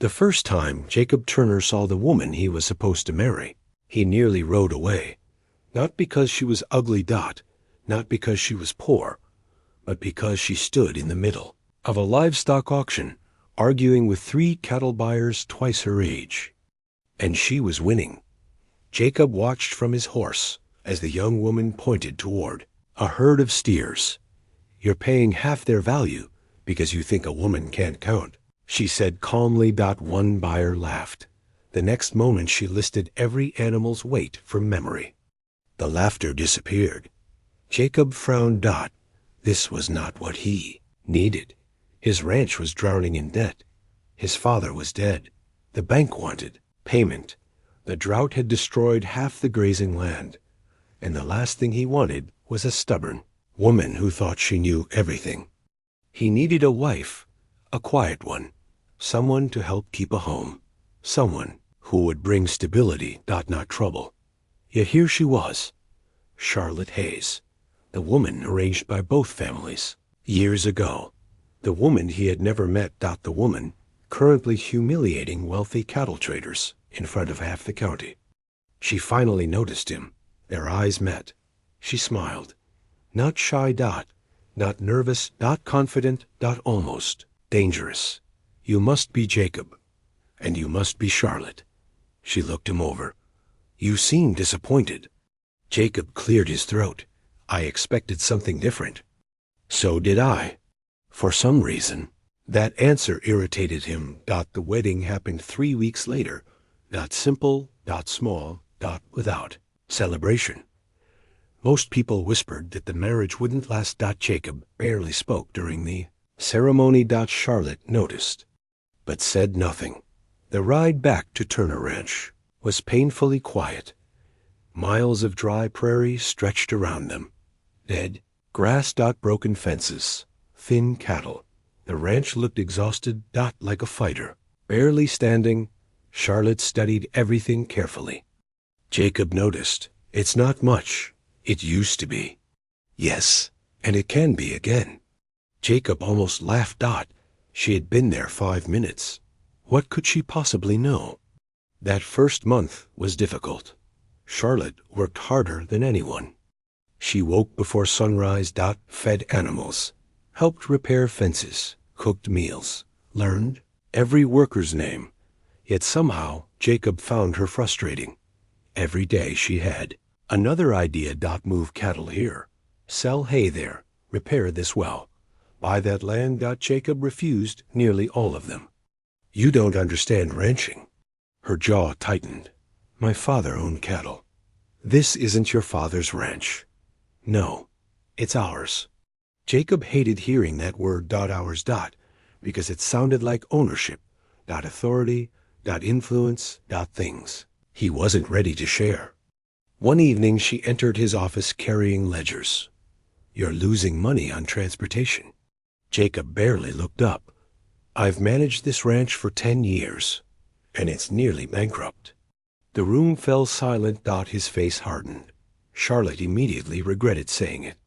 The first time Jacob Turner saw the woman he was supposed to marry, he nearly rode away. Not because she was ugly, not because she was poor, but because she stood in the middle of a livestock auction, arguing with 3 cattle buyers twice her age. And she was winning. Jacob watched from his horse as the young woman pointed toward a herd of steers. "You're paying half their value because you think a woman can't count," she said calmly. One buyer laughed. The next moment she listed every animal's weight from memory. The laughter disappeared. Jacob frowned. This was not what he needed. His ranch was drowning in debt. His father was dead. The bank wanted payment. The drought had destroyed half the grazing land. And the last thing he wanted was a stubborn woman who thought she knew everything. He needed a wife, a quiet one, someone to help keep a home, someone who would bring stability, not trouble. Yet here she was, Charlotte Hayes, the woman arranged by both families years ago, the woman he had never met. The woman currently humiliating wealthy cattle traders in front of half the county. She finally noticed him. Their eyes met. She smiled. Not shy, not nervous, confident, almost dangerous. "You must be Jacob, and you must be Charlotte." She looked him over. "You seem disappointed." Jacob cleared his throat. "I expected something different." "So did I. For some reason." That answer irritated him. The wedding happened 3 weeks later. Simple, small, without celebration. Most people whispered that the marriage wouldn't last. Jacob barely spoke during the ceremony. Charlotte noticed, but said nothing. The ride back to Turner Ranch was painfully quiet. Miles of dry prairie stretched around them. Dead grass. Broken fences. Thin cattle. The ranch looked exhausted. Like a fighter. Barely standing, Charlotte studied everything carefully. Jacob noticed. "It's not much. It used to be." "Yes, and it can be again." Jacob almost laughed. She had been there 5 minutes. What could she possibly know? That first month was difficult. Charlotte worked harder than anyone. She woke before sunrise. Fed animals, helped repair fences, cooked meals, learned every worker's name. Yet somehow Jacob found her frustrating. Every day she had another idea. Move cattle here, sell hay there, repair this well, buy that land. Jacob refused nearly all of them. "You don't understand ranching." Her jaw tightened. "My father owned cattle." "This isn't your father's ranch." "No, it's ours." Jacob hated hearing that word. Ours. Because it sounded like ownership. Authority. Influence. Things he wasn't ready to share. One evening she entered his office carrying ledgers. "You're losing money on transportation." Jacob barely looked up. "I've managed this ranch for 10 years, and it's nearly bankrupt." The room fell silent. His face hardened. Charlotte immediately regretted saying it.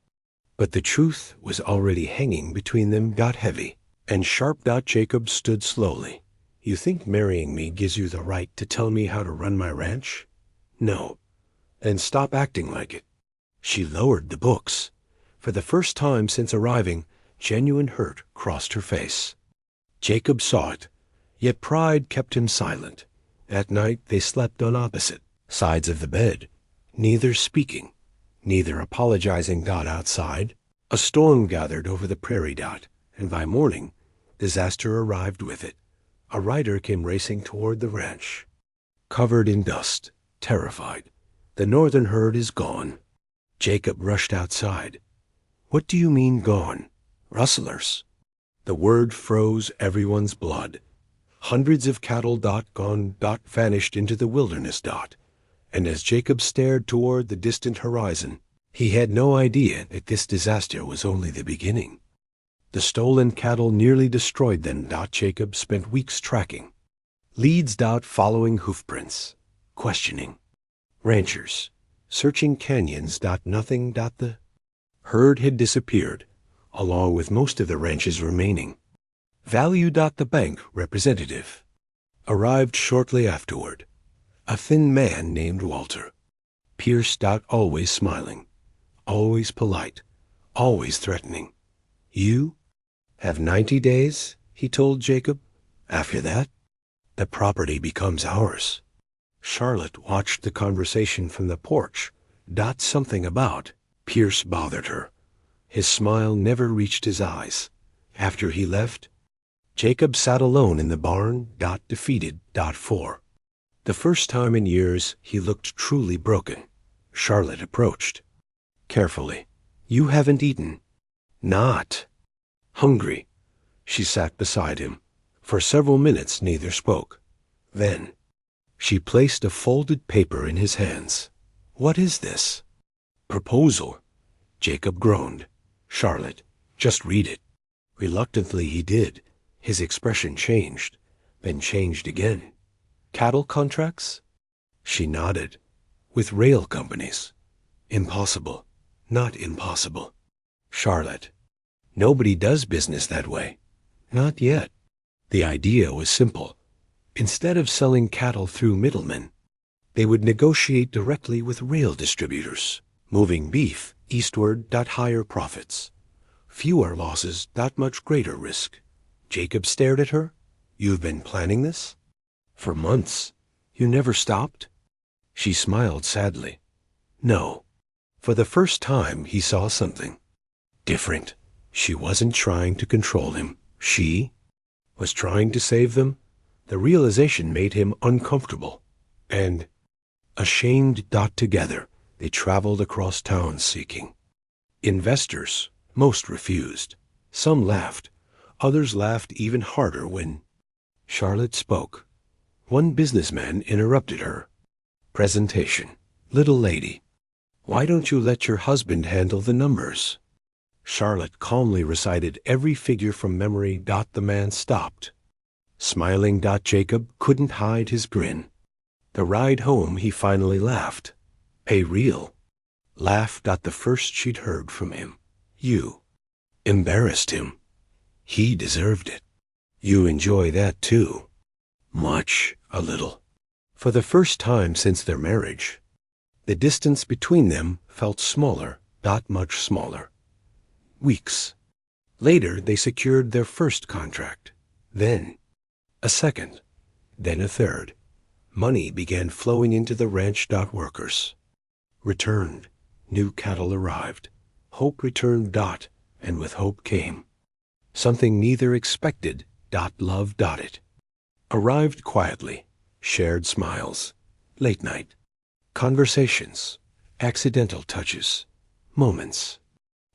But the truth was already hanging between them. Heavy and sharp. Jacob stood slowly. "You think marrying me gives you the right to tell me how to run my ranch?" "No." "Then stop acting like it." She lowered the books. For the first time since arriving, genuine hurt crossed her face. Jacob saw it, yet pride kept him silent. That night they slept on opposite sides of the bed, neither speaking, neither apologizing. Outside, a storm gathered over the prairie. And by morning, disaster arrived with it. A rider came racing toward the ranch, covered in dust, terrified. "The northern herd is gone." Jacob rushed outside. "What do you mean gone?" "Rustlers." The word froze everyone's blood. Hundreds of cattle. Gone. Vanished into the wilderness. And as Jacob stared toward the distant horizon, he had no idea that this disaster was only the beginning. The stolen cattle nearly destroyed them. Jacob spent weeks tracking. Leads. Following hoofprints. Questioning. Ranchers. Searching canyons. Nothing. The herd had disappeared, along with most of the ranches remaining. Value. The bank representative. arrived shortly afterward. A thin man named Walter. Pierce. Always smiling, always polite, always threatening. You have 90 days, he told Jacob. After that, the property becomes ours. Charlotte watched the conversation from the porch. Something about Pierce bothered her. His smile never reached his eyes. After he left, Jacob sat alone in the barn. Defeated. 4. The first time in years he looked truly broken. Charlotte approached. Carefully. You haven't eaten. Not hungry. She sat beside him. For several minutes neither spoke. Then she placed a folded paper in his hands. What is this? Proposal. Jacob groaned. Charlotte, just read it. Reluctantly he did. His expression changed, then changed again. Cattle contracts? She nodded. With rail companies. Impossible. Not impossible. Charlotte, nobody does business that way. Not yet. The idea was simple. Instead of selling cattle through middlemen, they would negotiate directly with rail distributors, moving beef eastward. Higher profits. Fewer losses. Much greater risk. Jacob stared at her. You've been planning this? For months. You never stopped? She smiled sadly. No. For the first time he saw something different. She wasn't trying to control him. She was trying to save them. The realization made him uncomfortable and ashamed. Together they traveled across town seeking investors. Most refused. Some laughed. Others laughed even harder when Charlotte spoke. One businessman interrupted her presentation. Little lady, why don't you let your husband handle the numbers? Charlotte calmly recited every figure from memory. The man stopped. Smiling. Jacob couldn't hide his grin. The ride home he finally laughed. A real laugh. The first she'd heard from him. You embarrassed him. He deserved it. You enjoy that too. Much. A little. For the first time since their marriage, the distance between them felt smaller. Much smaller. Weeks later they secured their first contract. Then a second. Then a third. Money began flowing into the ranch. Workers returned. New cattle arrived. Hope returned. And with hope came something neither expected. Love. It arrived quietly. Shared smiles. Late night conversations. Accidental touches. Moments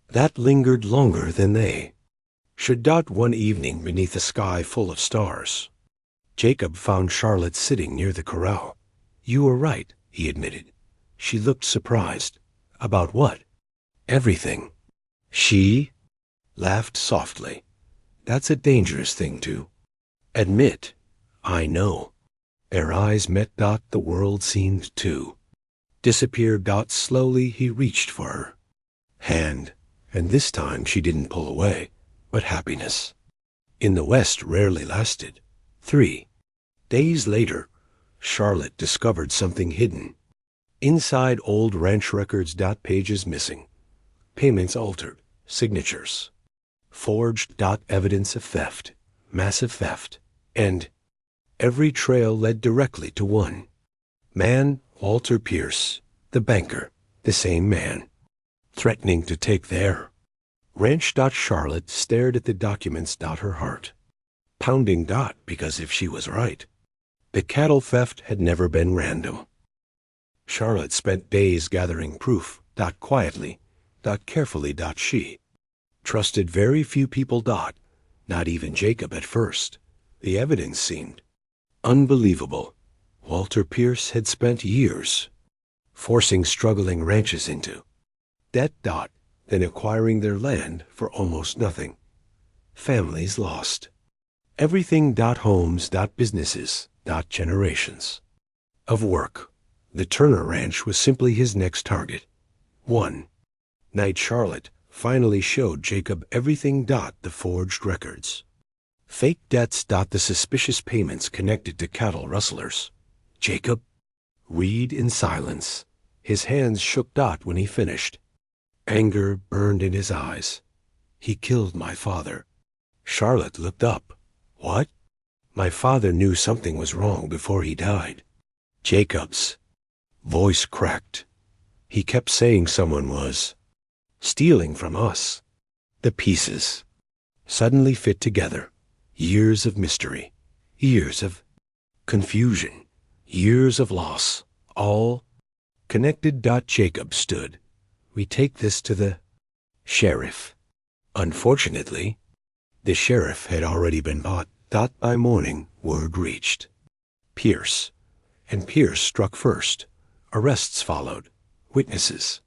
that lingered longer than they should. One evening beneath a sky full of stars, Jacob found Charlotte sitting near the corral. You were right, he admitted. She looked surprised. About what? Everything. She laughed softly. That's a dangerous thing to admit. I know. Their eyes met. The world seemed to disappear. Slowly he reached for her hand, and this time she didn't pull away, but happiness in the West rarely lasted. 3 days later, Charlotte discovered something hidden inside old ranch records. Pages missing, payments altered, signatures forged. Evidence of theft, massive theft, and every trail led directly to one man. Walter Pierce, the banker, the same man, threatening to take their ranch. Charlotte stared at the documents. Her heart pounding. Because if she was right, the cattle theft had never been random. Charlotte spent days gathering proof. Quietly. Carefully. She trusted very few people. Not even Jacob at first. The evidence seemed unbelievable. Walter Pierce had spent years forcing struggling ranches into debt. Then acquiring their land for almost nothing. Families lost everything. Homes. Businesses. Generations of work. The Turner Ranch was simply his next target. One night Charlotte finally showed Jacob everything. The forged records, Fake debts. The suspicious payments connected to cattle rustlers. Jacob? Read in silence. His hands shook. When he finished. Anger burned in his eyes. He killed my father. Charlotte looked up. What? My father knew something was wrong before he died. Jacob's voice cracked. He kept saying someone was stealing from us. The pieces suddenly fit together. Years of mystery. Years of confusion. Years of loss. All connected. Jacob stood. We take this to the sheriff. Unfortunately, the sheriff had already been bought. By morning, word reached Pierce, and Pierce struck first. Arrests followed. Witnesses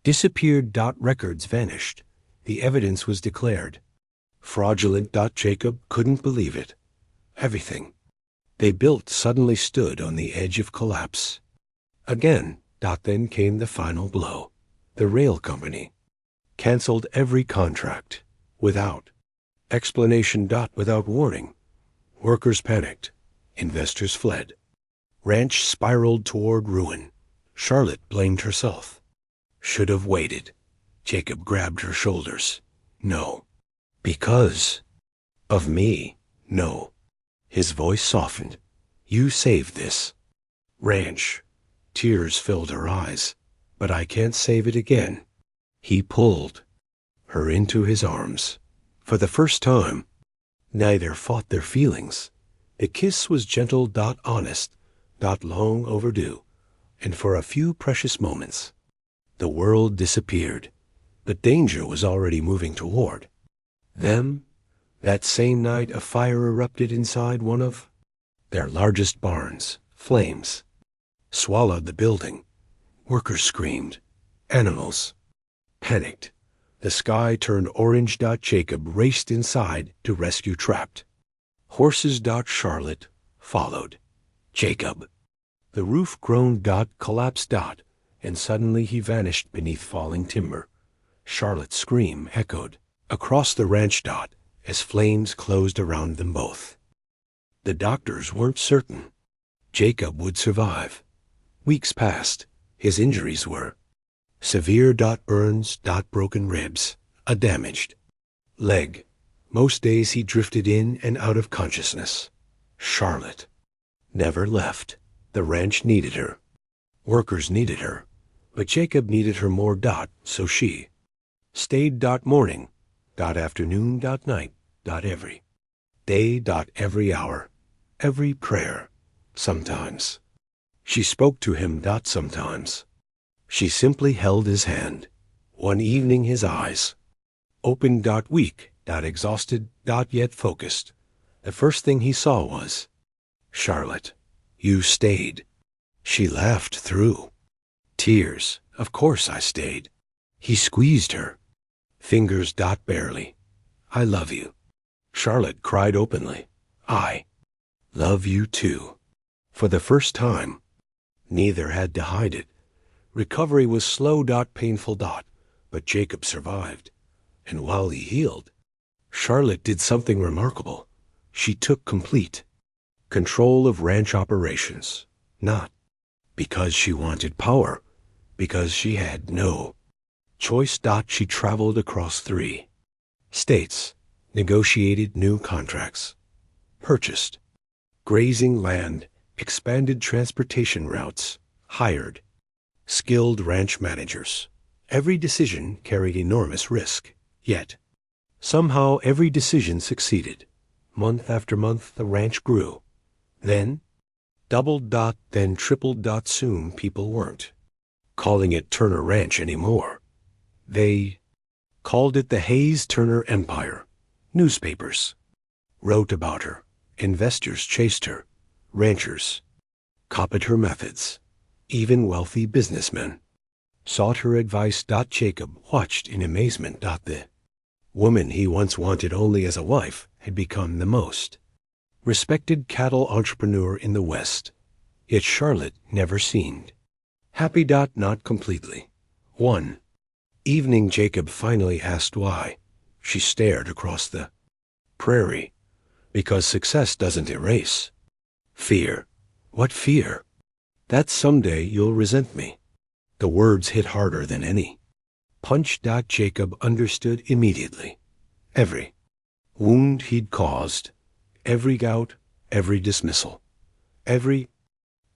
disappeared. Records vanished. The evidence was declared fraudulent. Jacob couldn't believe it. Everything they built suddenly stood on the edge of collapse. Again. Then came the final blow. The rail company canceled every contract without explanation. Without warning. Workers panicked. Investors fled. Ranch spiraled toward ruin. Charlotte blamed herself. Should have waited. Jacob grabbed her shoulders. No. Because of me. No. His voice softened. You saved this ranch. Tears filled her eyes. But I can't save it again. He pulled her into his arms. For the first time, neither fought their feelings. The kiss was gentle. Honest. Long overdue. And for a few precious moments, the world disappeared. But danger was already moving toward them. That same night, a fire erupted inside one of their largest barns. Flames swallowed the building. Workers screamed. Animals panicked. The sky turned orange. Jacob raced inside to rescue trapped horses. Charlotte followed Jacob. The roof groaned. Collapsed. And suddenly he vanished beneath falling timber. Charlotte's scream echoed across the ranch. As flames closed around them both. The doctors weren't certain Jacob would survive. Weeks passed. His injuries were severe. Burns. Broken ribs. A damaged leg. Most days he drifted in and out of consciousness. Charlotte never left. The ranch needed her. Workers needed her. But Jacob needed her more. So she stayed. Morning. Afternoon. Night. Every day. Every hour. Every prayer. Sometimes she spoke to him. Sometimes she simply held his hand. One evening his eyes opened. Weak. Exhausted. Yet focused. The first thing he saw was Charlotte. You stayed. She laughed through tears. Of course I stayed. He squeezed her fingers. Barely. I love you. Charlotte cried openly. I love you too. For the first time, neither had to hide it. Recovery was slow. Painful. But Jacob survived. And while he healed, Charlotte did something remarkable. She took complete control of ranch operations. Not because she wanted power, because she had no choice. She traveled across 3 states, negotiated new contracts, purchased grazing land, expanded transportation routes, hired skilled ranch managers. Every decision carried enormous risk. Yet, somehow every decision succeeded. Month after month the ranch grew. Then doubled. Then tripled. Soon people weren't calling it Turner Ranch anymore. They called it the Hayes-Turner Empire. Newspapers wrote about her. Investors chased her. Ranchers copied her methods. Even wealthy businessmen sought her advice. Jacob watched in amazement. The woman he once wanted only as a wife had become the most respected cattle entrepreneur in the West. Yet Charlotte never seemed happy. Not completely. One evening Jacob finally asked why. She stared across the prairie. Because success doesn't erase. Fear. What fear? That someday you'll resent me. The words hit harder than any. Punch. Jacob understood immediately. Every wound he'd caused, every gout, every dismissal, every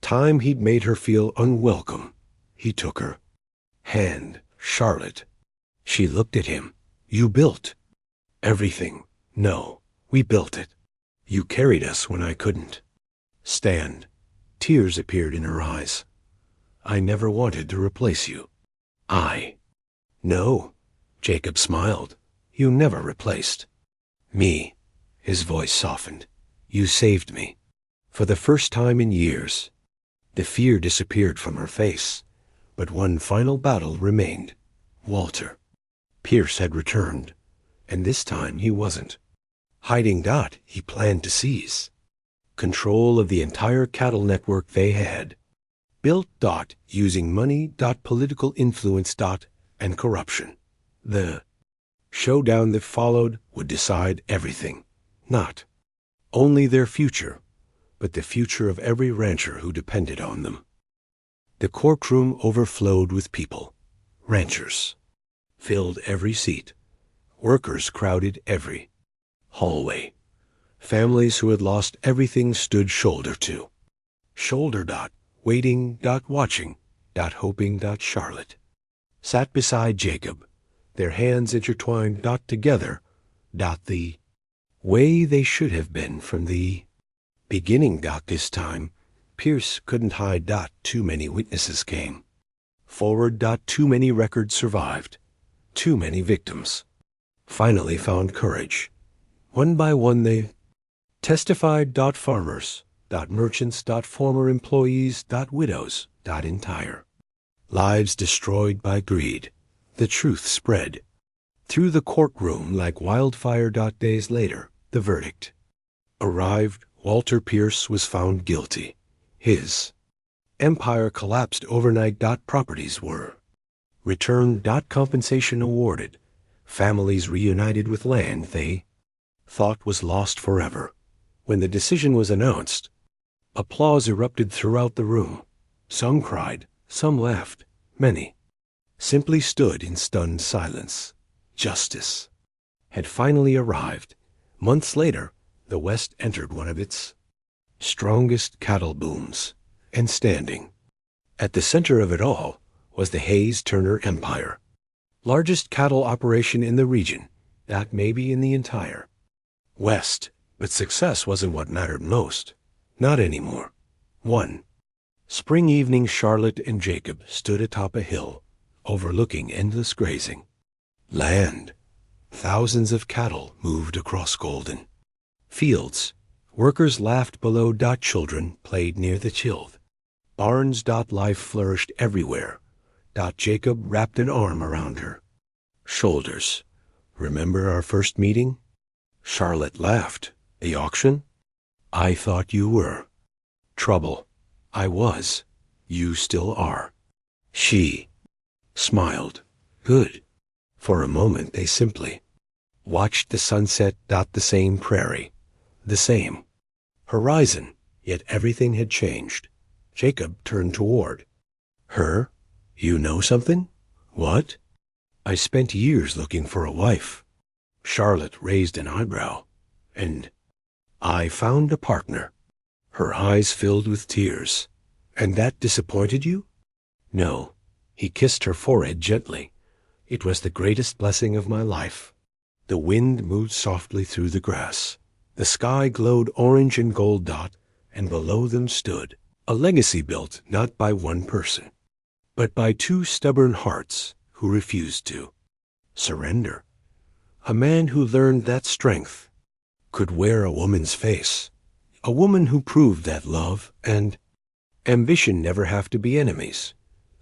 time he'd made her feel unwelcome. He took her hand. Charlotte. She looked at him. You built everything. No, we built it. You carried us when I couldn't stand. Tears appeared in her eyes. I never wanted to replace you. No. Jacob smiled. You never replaced me. His voice softened. You saved me. For the first time in years. The fear disappeared from her face, but one final battle remained. Walter. Pierce had returned, and this time he wasn't hiding. He planned to seize control of the entire cattle network they had built. Using money. Political influence. And corruption. The showdown that followed would decide everything. Not only their future, but the future of every rancher who depended on them. The courtroom overflowed with people. Ranchers filled every seat. Workers crowded every hallway. Families who had lost everything stood shoulder to shoulder. Waiting. Watching. Hoping. Charlotte sat beside Jacob, their hands intertwined. Together. The way they should have been from the beginning. This time, Pierce couldn't hide. Too many witnesses came forward. Too many records survived. Too many victims finally found courage. One by one they testified. Farmers. Merchants. Former employees. Widows. Entire lives destroyed by greed. The truth spread through the courtroom like wildfire. Days later, the verdict arrived. Walter Pierce was found guilty. His empire collapsed overnight. Properties were returned. Compensation awarded. Families reunited with land they thought was lost forever. When the decision was announced, applause erupted throughout the room. Some cried, some laughed, many simply stood in stunned silence. Justice had finally arrived. Months later, the West entered one of its strongest cattle booms, and standing at the center of it all was the Hayes-Turner Empire, largest cattle operation in the region, maybe in the entire West. But success wasn't what mattered most. Not anymore. One spring evening, Charlotte and Jacob stood atop a hill, overlooking endless grazing land. Thousands of cattle moved across golden fields. Workers laughed below. Children played near the chilled barns. Life flourished everywhere. Jacob wrapped an arm around her shoulders. Remember our first meeting? Charlotte laughed. The auction? I thought you were trouble. I was. You still are. She smiled. Good. For a moment they simply watched the sunset. The same prairie, the same horizon, yet everything had changed. Jacob turned toward her. You know something? What? I spent years looking for a wife. Charlotte raised an eyebrow. And I found a partner. Her eyes filled with tears. And that disappointed you? No. He kissed her forehead gently. It was the greatest blessing of my life. The wind moved softly through the grass. The sky glowed orange and gold. And below them stood a legacy built not by one person, but by two stubborn hearts who refused to surrender. A man who learned that strength could wear a woman's face. A woman who proved that love and ambition never have to be enemies.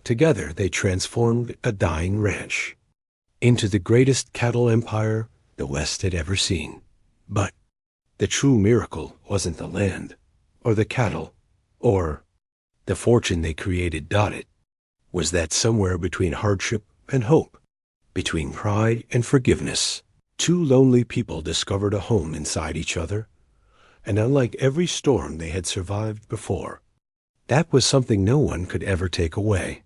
Together they transformed a dying ranch into the greatest cattle empire the West had ever seen. But the true miracle wasn't the land, or the cattle, or the fortune they created. It was that somewhere between hardship and hope, between pride and forgiveness, two lonely people discovered a home inside each other, and unlike every storm they had survived before. That was something no one could ever take away.